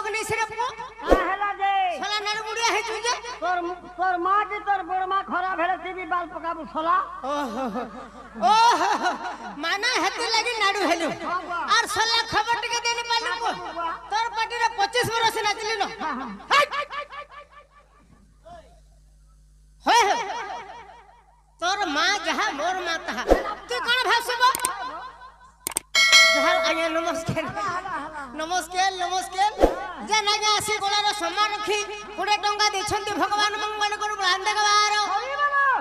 लोग नहीं सिर्फ को काहेला दे साला नाड़ मुड़िया है तुझे तोर माँ की तोर बड़ माँ खराब है टीवी बाल पकाबू सोला ओह माना हेते लगी नाड़ू हेलु और साला खबर टिके देने पालू को तोर पार्टी रे 25 वर्ष नाचली न होय तोर माँ जहाँ मोर माँ तहाँ तू कौन भाषबो जहाँ आया नमस्कार नमस्कार नमस्कार जे ना जे आसी गोलार सम्मान रखी 20 टंका देछंती भगवान मंगल करू बुलांदे गवार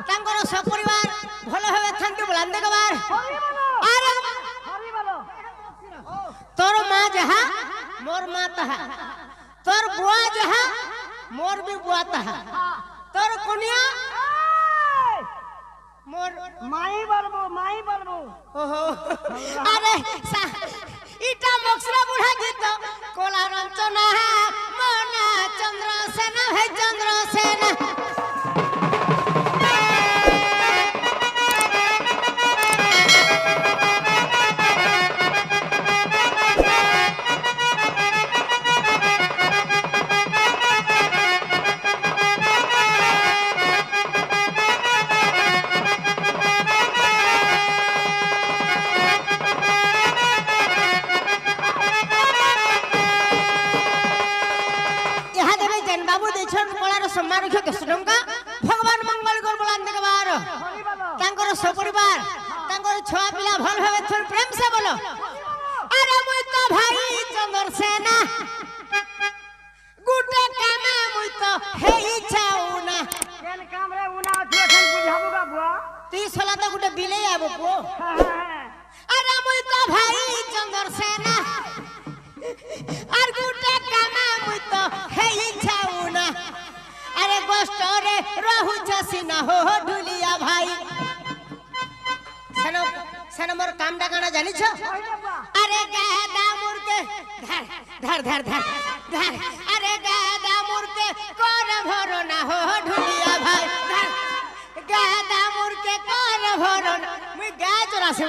तांकर सपरिवार भलो हेबे थांती बुलांदे गवार अरे तोर माँ जहाँ मोर माँ तहाँ तोर बुआ जहाँ मोर भी बुआ तहाँ तोर कुनिया मोर माई बलबो ओहो अरे इटा मक्सरा बुढ़ा गीत कोला रंचना मना चंद्रसेना है चंद्रसेना सम्मान रखियो 10 टंका भगवान मंगल कर बुलांदे के बार तांकर सपरिवार तांकर छुआ पिला भल भाबे थोर प्रेम से बोलो अरे मुई तो भाई चंद्रसेना गुटे कामे मुई तो हे इच्छाउना केन काम रे उना अथि एखन बुझाबुगा बुआ ती सला तो गुटे बिले आबो को अरे मुई तो भाई चंद्रसेना और गुटे कामे मुई तो हे इच्छाउना अरे गोष्ठ रे रहु चसीना हो ढुलिया भाई सनो सनो मोर काम डा गाना जानि छ अरे गादा मुर्के धर धर धर धर अरे गादा मुर्के कर भरो ना हो ढुलिया भाई धर गादा मुर्के कर भरो ना मुई गा चला से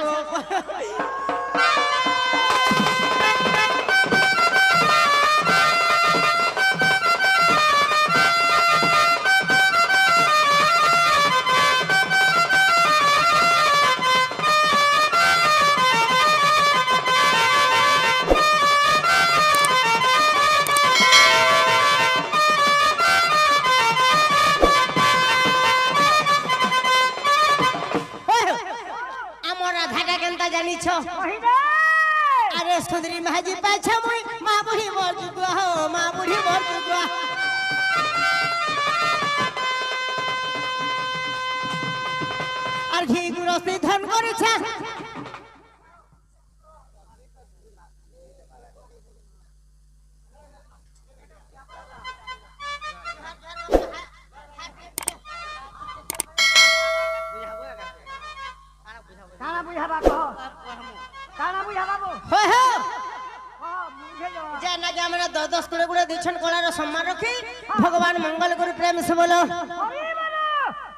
जानी छो अरे सुंदरी महाजी पाछा मुई मां बुढ़ी मोर जुगुआ हो मां बुढ़ी मोर जुगुआ और घी गुरो से धन करे छ काना बुझाबा कहो काना बुझाबा बो हो हो मुझे जो जे ना जे हमरा 10 10 गुड़े गुड़े दिछन कोलार सम्मान रखी भगवान मंगल करू प्रेम से बोलो